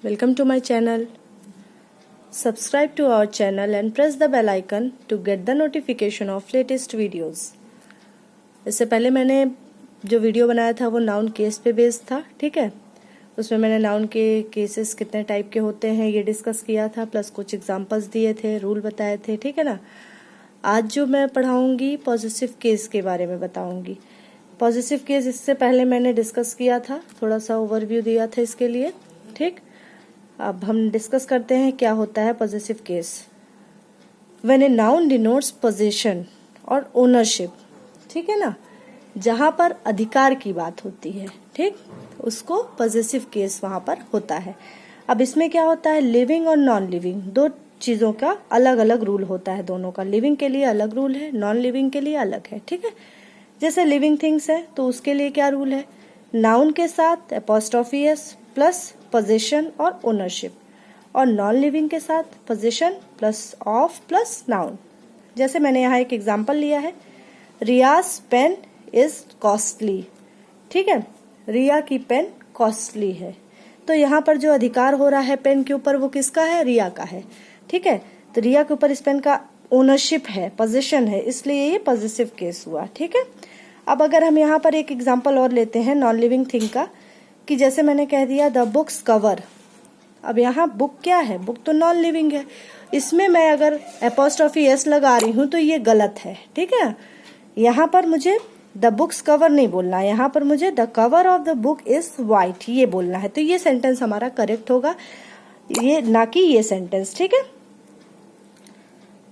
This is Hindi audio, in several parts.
Welcome to my channel. Subscribe to our channel and press the bell icon to get the notification of latest videos. इससे पहले मैंने जो वीडियो बनाया था वो नाउन केस पे बेस्ड था, ठीक है। उसमें मैंने नाउन के केसेस कितने टाइप के होते हैं ये डिस्कस किया था, प्लस कुछ एग्जांपल्स दिए थे, रूल बताए थे, ठीक है ना। आज जो मैं पढ़ाऊंगी पॉजिटिव केस के बारे में बताऊंगी। पॉजिटिव केस इससे पहले मैंने डिस्कस किया था, थोड़ा सा ओवरव्यू दिया था इसके लिए, ठीक। अब हम डिस्कस करते हैं क्या होता है positive case. When a noun denotes position और ओनरशिप, ठीक है ना, जहां पर अधिकार की बात होती है, ठीक, उसको पॉजिटिव केस वहां पर होता है। अब इसमें क्या होता है, लिविंग और नॉन लिविंग दो चीजों का अलग अलग रूल होता है। दोनों का लिविंग के लिए अलग रूल है, नॉन लिविंग के लिए अलग है, ठीक है। जैसे लिविंग थिंग्स है तो उसके लिए क्या रूल है, नाउन के साथ एपोस्ट्रोफी एस प्लस पोजीशन और ओनरशिप, और नॉन लिविंग के साथ position plus of plus noun. जैसे मैंने यहाँ एक एग्जांपल लिया है, रियाज पेन इज कॉस्टली, ठीक है, रिया की पेन कॉस्टली है। तो यहाँ पर जो अधिकार हो रहा है पेन के ऊपर वो किसका है, रिया का है, ठीक है। तो रिया के ऊपर इस पेन का ओनरशिप है, पोजीशन है, इसलिए ये पॉजिटिव केस हुआ, ठीक है। अब अगर हम यहाँ पर एक एग्जांपल और लेते हैं नॉन लिविंग थिंग का, कि जैसे मैंने कह दिया द बुक्स कवर। अब यहाँ बुक क्या है, बुक तो नॉन लिविंग है, इसमें मैं अगर एपोस्ट्रोफी एस लगा रही हूं तो ये गलत है, ठीक है। यहाँ पर मुझे द बुक्स कवर नहीं बोलना है, यहाँ पर मुझे the cover of the book is white ये बोलना है। तो ये सेंटेंस हमारा करेक्ट होगा, ये ना कि ये सेंटेंस, ठीक है।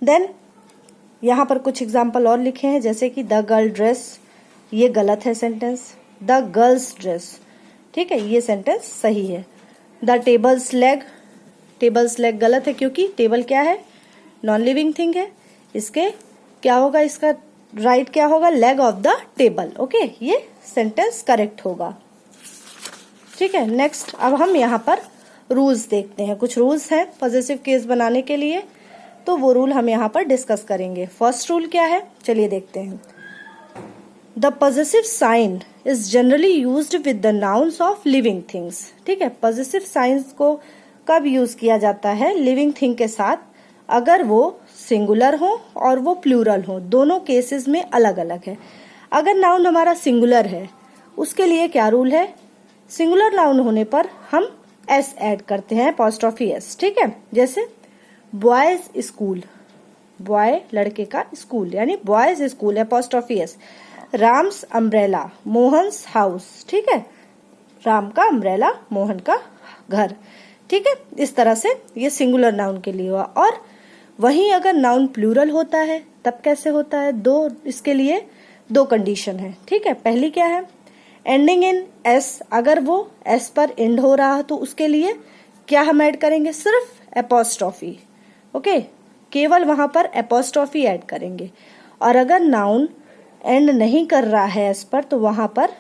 देन यहाँ पर कुछ एग्जाम्पल और लिखे हैं, जैसे कि द गर्ल ड्रेस, ये गलत है सेंटेंस। द गर्ल्स ड्रेस, ठीक है, ये सेंटेंस सही है। The tables leg, tables leg गलत है क्योंकि टेबल क्या है, नॉन लिविंग थिंग है। इसके क्या होगा, इसका राइट क्या होगा, leg of the table, okay, ये सेंटेंस करेक्ट होगा, ठीक है। नेक्स्ट अब हम यहाँ पर रूल्स देखते हैं। कुछ रूल्स हैं पॉजिटिव केस बनाने के लिए, तो वो रूल हम यहाँ पर डिस्कस करेंगे। फर्स्ट रूल क्या है, चलिए देखते हैं। The positive sign is generally used with the nouns of living things, ठीक है। पॉजिटिव साइंस को कब यूज किया जाता है, लिविंग थिंग के साथ, अगर वो सिंगुलर हो और वो प्लूरल हो, दोनों केसेस में अलग अलग है। अगर नाउन हमारा सिंगुलर है उसके लिए क्या रूल है, सिंगुलर नाउन होने पर हम एस ऐड करते हैं, एपोस्ट्रोफी एस, ठीक है। जैसे बॉयज स्कूल, बॉय लड़के का स्कूल यानी boys school, apostrophe S. Ram's umbrella, Mohan's house, ठीक है, राम का अम्ब्रेला, मोहन का घर, ठीक है। इस तरह से ये सिंगुलर नाउन के लिए हुआ। और वहीं अगर नाउन प्लूरल होता है तब कैसे होता है, दो इसके लिए दो कंडीशन है, ठीक है। पहली क्या है, एंडिंग इन एस, अगर वो एस पर एंड हो रहा तो उसके लिए क्या हम ऐड करेंगे, सिर्फ एपोस्ट्रोफी, ओके, केवल वहां पर एपोस्ट्रोफी ऐड करेंगे। और अगर नाउन एंड नहीं कर रहा है एस पर तो वहां पर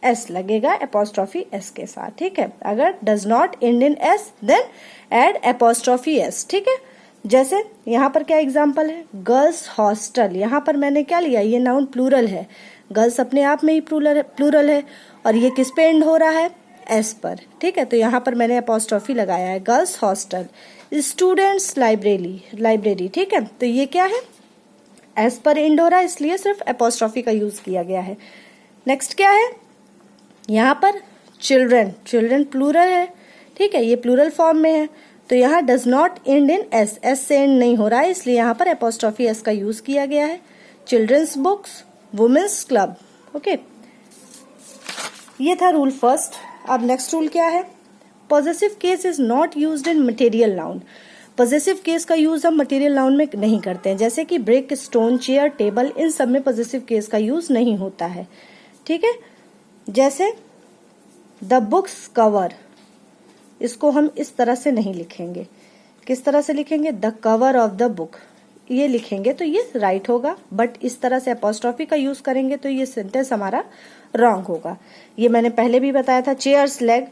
एस लगेगा एपोस्ट्रोफी एस के साथ, ठीक है। अगर does not end in S then add apostrophe S, ठीक है। जैसे यहाँ पर क्या एग्जांपल है, गर्ल्स हॉस्टल, यहाँ पर मैंने क्या लिया, ये नाउन प्लूरल है, गर्ल्स अपने आप में ही प्लूरल है, और ये किस पे एंड हो रहा है, एस पर, ठीक है। तो यहाँ पर मैंने एपोस्ट्रोफी लगाया है, गर्ल्स हॉस्टल। स्टूडेंट्स लाइब्रेरी, ठीक है। तो ये क्या है, एस पर एंड हो रहा है, इसलिए सिर्फ एपोस्ट्रोफी का यूज किया गया है। नेक्स्ट क्या है, यहाँ पर चिल्ड्रन प्लूरल है, ठीक है, ये प्लूरल फॉर्म में है, तो यहाँ does not end in S, S से एंड नहीं हो रहा है, इसलिए यहाँ पर एपोस्ट्रोफी एस का यूज किया गया है। Children's books, women's club, okay, ये था रूल फर्स्ट। अब नेक्स्ट रूल क्या है, positive case is not used in material noun. Positive case का यूज हम मटेरियल नाउन में नहीं करते हैं, जैसे कि ब्रिक, स्टोन, चेयर, टेबल, इन सब में पॉजिटिव केस का यूज नहीं होता है, ठीक है। जैसे द बुक्स कवर, इसको हम इस तरह से नहीं लिखेंगे, किस तरह से लिखेंगे, the cover of the book, ये लिखेंगे तो ये राइट होगा, बट इस तरह से एपोस्ट्रोफी का यूज करेंगे तो ये सेंटेंस हमारा रॉन्ग होगा। ये मैंने पहले भी बताया था, chair's leg,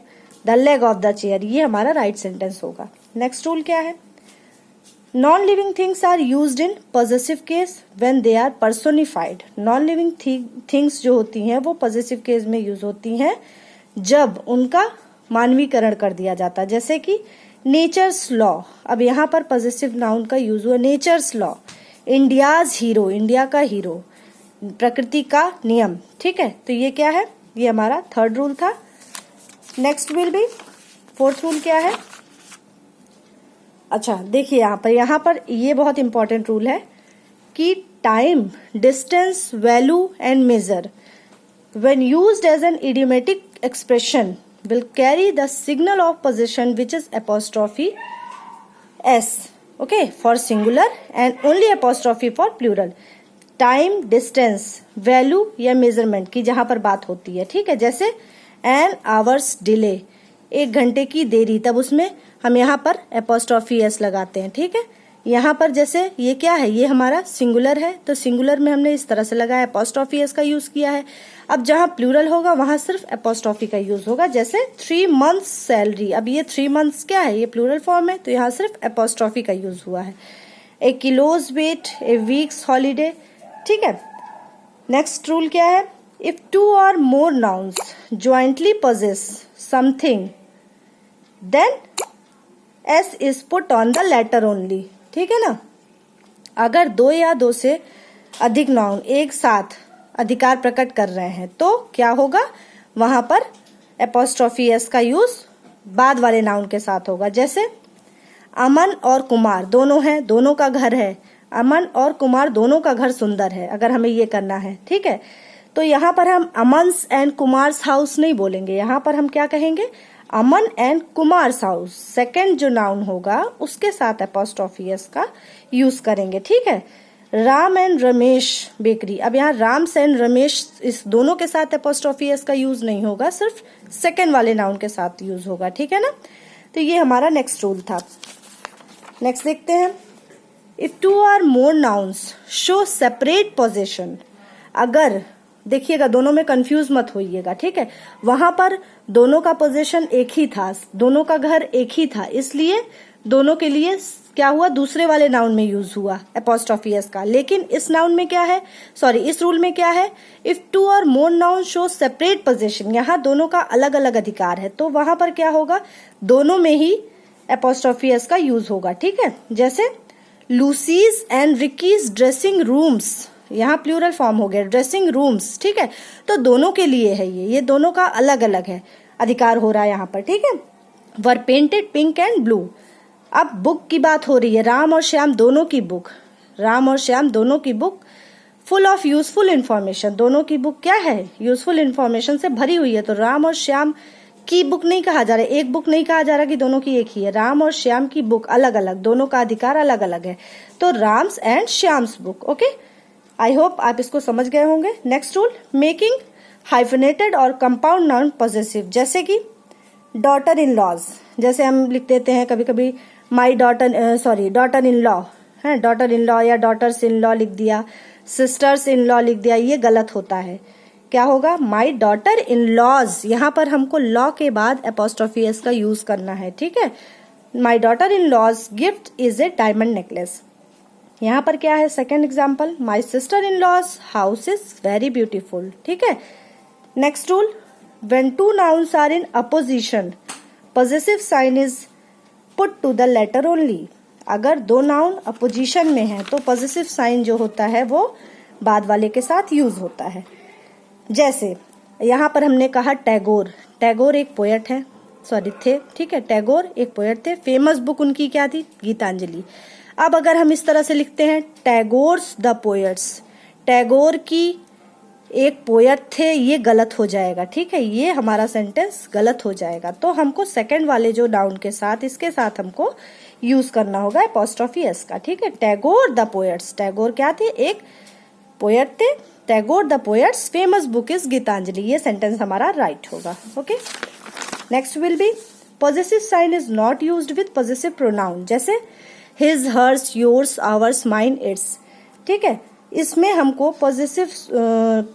the leg of the chair, ये हमारा राइट सेंटेंस होगा। नेक्स्ट रूल क्या है, non living things are used in positive case when they are personified. Non living things जो होती हैं वो पॉजिटिव केस में यूज होती हैं जब उनका मानवीकरण कर दिया जाता है, जैसे कि नेचर्स लॉ। अब यहाँ पर पॉजिटिव नाउन का यूज हुआ, nature's law, India's hero, India का हीरो, प्रकृति का नियम। ठीक है, तो ये क्या है, ये हमारा थर्ड रूल था। Next will B fourth rule क्या है। अच्छा देखिए यहाँ पर ये बहुत इंपॉर्टेंट रूल है कि time, distance, value and measure when used as an idiomatic expression will carry the signal of possession which is apostrophe s, okay, for singular and only apostrophe for plural। Time, distance, value या मेजरमेंट की जहां पर बात होती है, ठीक है, जैसे एन आवर्स डिले, 1 घंटे की देरी, तब उसमें हम यहाँ पर एपोस्ट्रॉफी एस लगाते हैं। ठीक है, यहाँ पर जैसे ये क्या है, ये हमारा सिंगुलर है, तो सिंगुलर में हमने इस तरह से लगाया, एपोस्ट्रॉफी एस का यूज किया है। अब जहां प्लूरल होगा वहां सिर्फ एपोस्ट्रॉफी का यूज होगा, जैसे 3 months सैलरी। अब ये 3 months क्या है, ये प्लूरल फॉर्म है, तो यहाँ सिर्फ एपोस्ट्रॉफी का यूज हुआ है। ए किलोज वेट, ए वीक्स हॉलीडे। ठीक है, नेक्स्ट रूल क्या है, if 2 or more nouns jointly possess something then s is put on the latter only। ठीक है ना, अगर 2 या 2 से अधिक नाउन एक साथ अधिकार प्रकट कर रहे हैं तो क्या होगा, वहां पर एपोस्ट्रॉफी एस का यूज बाद वाले नाउन के साथ होगा। जैसे अमन और कुमार दोनों हैं, दोनों का घर है, अमन और कुमार दोनों का घर सुंदर है, अगर हमें ये करना है। ठीक है, तो यहाँ पर हम अमन्स एंड कुमार्स हाउस नहीं बोलेंगे, यहाँ पर हम क्या कहेंगे, अमन एंड कुमार्स हाउस। सेकंड जो नाउन होगा उसके साथ एपोस्ट्रॉफी एस का यूज करेंगे। ठीक है, राम एंड रमेश बेकरी। अब यहाँ राम्स एंड रमेश इस दोनों के साथ एपोस्ट्रॉफी एस का यूज नहीं होगा, सिर्फ सेकंड वाले नाउन के साथ यूज होगा। ठीक है ना, तो ये हमारा नेक्स्ट रूल था। नेक्स्ट देखते हैं, if 2 or more nouns show separate possession. अगर देखिएगा, दोनों में कंफ्यूज मत होइएगा। ठीक है, वहां पर दोनों का पोजीशन एक ही था, दोनों का घर एक ही था, इसलिए दोनों के लिए क्या हुआ, दूसरे वाले नाउन में यूज हुआ एपोस्ट्रॉफी एस का। लेकिन इस नाउन में क्या है, सॉरी इस रूल में क्या है, if 2 or more noun show separate position, यहाँ दोनों का अलग अलग अधिकार है, तो वहां पर क्या होगा, दोनों में ही एपोस्ट्रॉफी एस का यूज होगा। ठीक है, जैसे लूसीज एंड रिकीज ड्रेसिंग रूम्स, यहाँ प्लूरल फॉर्म हो गया, ड्रेसिंग रूम्स। ठीक है, तो दोनों के लिए है, ये दोनों का अलग अलग है अधिकार हो रहा है यहाँ पर। ठीक है, वर पेंटेड पिंक एंड ब्लू। अब बुक की बात हो रही है, राम और श्याम दोनों की बुक, राम और श्याम दोनों की book full of useful information, दोनों की बुक क्या है, यूजफुल इंफॉर्मेशन से भरी हुई है। तो राम और श्याम की बुक नहीं कहा जा रहा है, एक बुक नहीं कहा जा रहा कि दोनों की एक ही है, राम और श्याम की बुक अलग अलग, दोनों का अधिकार अलग अलग है, तो Ram's and Shyam's book. Okay, I hope आप इसको समझ गए होंगे। नेक्स्ट रूल, मेकिंग हाइफनेटेड और कंपाउंड नाउन पॉजेसिव, जैसे कि डॉटर इन लॉज, जैसे हम लिख देते हैं कभी कभी my daughter, sorry daughter in law है, डॉटर इन लॉ या डॉटर्स इन लॉ लिख दिया, सिस्टर्स इन लॉ लिख दिया, ये गलत होता है। क्या होगा, माई डॉटर इन लॉज, यहाँ पर हमको लॉ के बाद एपोस्ट्रॉफी एस का यूज करना है। ठीक है, my daughter in law's gift is a diamond necklace. यहाँ पर क्या है, second example, my sister in law's house is very beautiful. ठीक है, next rule, when 2 nouns are in apposition possessive sign is put to the latter only. अगर 2 नाउन अपोजिशन में है तो पॉजेसिव साइन जो होता है वो बाद वाले के साथ यूज होता है। जैसे यहाँ पर हमने कहा टैगोर, टैगोर एक पोएट है, सॉरी थे। ठीक है, टैगोर एक पोएट थे, फेमस बुक उनकी क्या थी, गीतांजलि। अब अगर हम इस तरह से लिखते हैं टैगोर्स द पोएट्स, टैगोर की एक पोएट थे, ये गलत हो जाएगा। ठीक है, ये हमारा सेंटेंस गलत हो जाएगा, तो हमको सेकंड वाले जो नाउन के साथ, इसके साथ हमको यूज करना होगा एपोस्ट्रॉफी एस का। ठीक है, टैगोर द पोएट्स, टैगोर क्या थे, एक पोएट थे, Tagore the poet's famous book is Gitanjali, ये सेंटेंस हमारा राइट होगा। Okay, next will be possessive sign is not used with possessive pronoun, जैसे his, hers, yours, ours, mine, its. ठीक है, इसमें हमको पॉजेसिव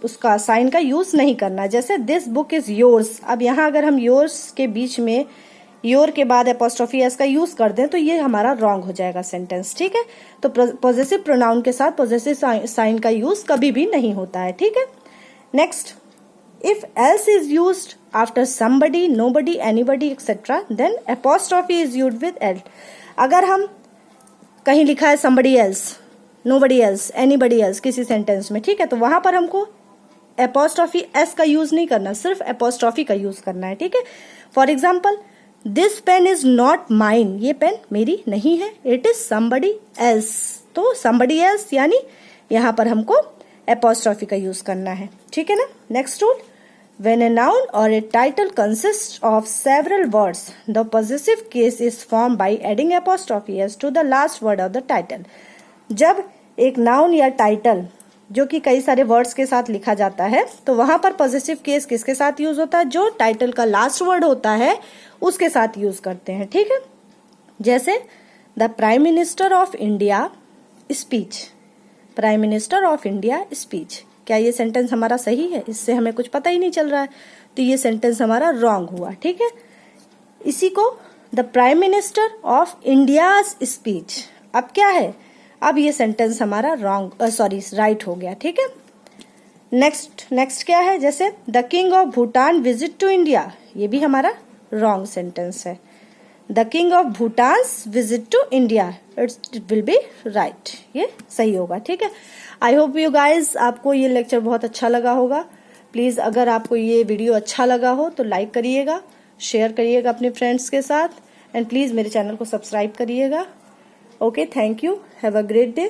उसका साइन का यूज नहीं करना, जैसे दिस बुक इज योर्स। अब यहाँ अगर हम योर्स के बीच में योर के बाद एपोस्ट्रॉफी एस का यूज कर दें तो ये हमारा रॉन्ग हो जाएगा सेंटेंस। ठीक है, तो पॉजेसिव प्रोनाउन के साथ पॉजेसिव साइन का यूज कभी भी नहीं होता है। ठीक है, next If else is used after somebody, nobody, anybody, etc., then apostrophe is used with else. अगर हम कहीं लिखा है somebody else, nobody else, anybody else किसी सेंटेंस में, ठीक है, तो वहां पर हमको apostrophe s का यूज नहीं करना, सिर्फ apostrophe का यूज करना है, ठीक है. For example, this pen is not mine, ये पेन मेरी नहीं है, इट इज somebody else. तो somebody else यानी यहां पर हमको apostrophe का यूज करना है, ठीक है ना. Next rule, when a noun or a title consists of several words, the possessive case is formed by adding apostrophe s to the last word of the title. जब एक नाउन या टाइटल जो कि कई सारे वर्ड्स के साथ लिखा जाता है, तो वहां पर पॉजिटिव केस किसके साथ यूज होता है? जो टाइटल का लास्ट वर्ड होता है उसके साथ यूज करते हैं, ठीक है. जैसे the prime minister of India speech, prime minister of India speech. क्या ये सेंटेंस हमारा सही है? इससे हमें कुछ पता ही नहीं चल रहा है, तो ये सेंटेंस हमारा रॉन्ग हुआ, ठीक है. इसी को the prime minister of India's speech, अब क्या है? अब ये सेंटेंस हमारा राइट हो गया, ठीक है. नेक्स्ट क्या है? जैसे the king of Bhutan visit to India, ये भी हमारा रॉन्ग सेंटेंस है. The king of Bhutan visit to India, it will be right, ये सही होगा, ठीक है. आई होप यू गाइज, आपको ये लेक्चर बहुत अच्छा लगा होगा. प्लीज अगर आपको ये वीडियो अच्छा लगा हो तो लाइक करिएगा, शेयर करिएगा अपने फ्रेंड्स के साथ, एंड प्लीज मेरे चैनल को सब्सक्राइब करिएगा. Okay, thank you, have a great day.